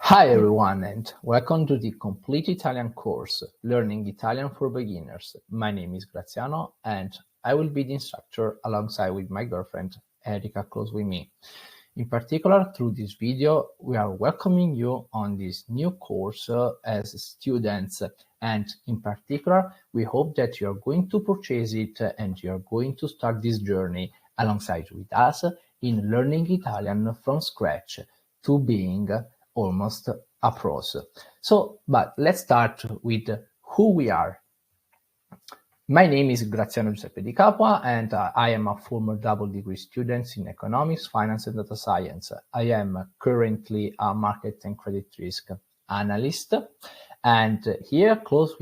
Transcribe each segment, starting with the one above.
Hi everyone and welcome to the Complete Italian course, Learning Italian for Beginners. My name is Graziano and I will be the instructor alongside with my girlfriend Erika close with me. In particular, through this video, we are welcoming you on this new course as students, and in particular, we hope that you're going to purchase it and you're going to start this journey alongside with us in learning Italian from scratch to being almost a pros. But let's start with who we are. My name is Graziano Giuseppe Di Capua, and I am a former double degree student in economics, finance, and data science. I am currently a market and credit risk analyst. And here, close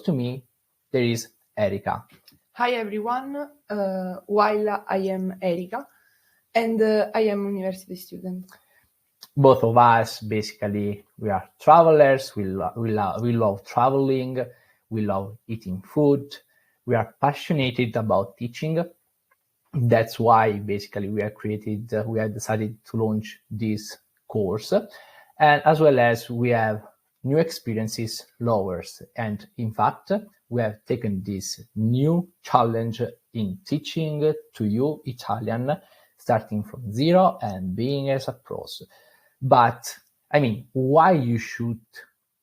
to me, there is Erika. Hi everyone, while I am Erika, and I am a university student. Both of us, basically, we are travelers, we love traveling, we love eating food, we are passionate about teaching. That's why basically we have decided to launch this course. And as well as we have new experiences, lovers. And in fact, we have taken this new challenge in teaching to you Italian, starting from zero and being as a pros. But I mean, why you should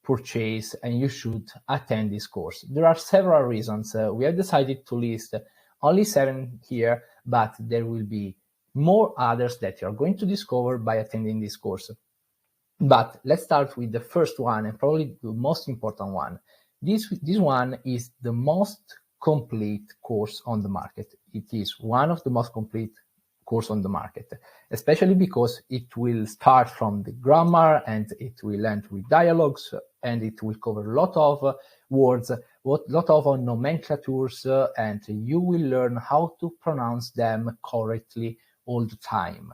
purchase and you should attend this course? There are several reasons. We have decided to list only 7 here, but there will be more others that you're going to discover by attending this course. But let's start with the first one and probably the most important one. This one is the most complete course on the market. It is one of the most complete course on the market, especially because it will start from the grammar and it will end with dialogues and it will cover a lot of words, a lot of nomenclatures, and you will learn how to pronounce them correctly all the time.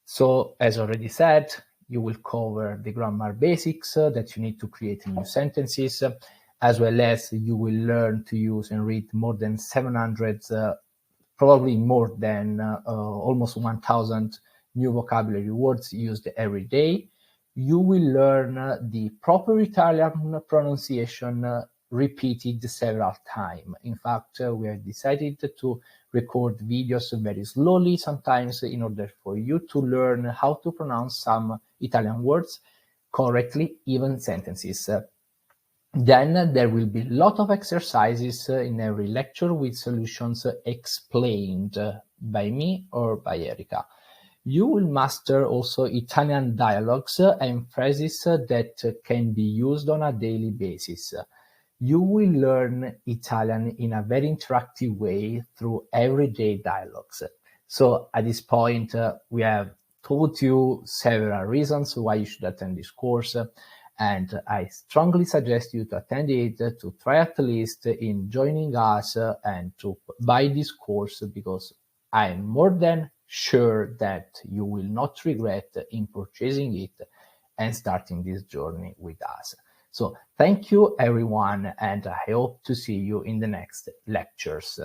So, as already said, you will cover the grammar basics that you need to create new sentences, as well as you will learn to use and read more than 700 probably more than almost 1,000 new vocabulary words used every day. You will learn the proper Italian pronunciation repeated several times. In fact, we have decided to record videos very slowly sometimes in order for you to learn how to pronounce some Italian words correctly, even sentences. Then there will be a lot of exercises in every lecture with solutions explained by me or by Erika. You will master also Italian dialogues and phrases that can be used on a daily basis. You will learn Italian in a very interactive way through everyday dialogues. So at this point, we have told you several reasons why you should attend this course. And I strongly suggest you to attend it, to try at least in joining us and to buy this course, because I'm more than sure that you will not regret in purchasing it and starting this journey with us. So thank you everyone, and I hope to see you in the next lectures.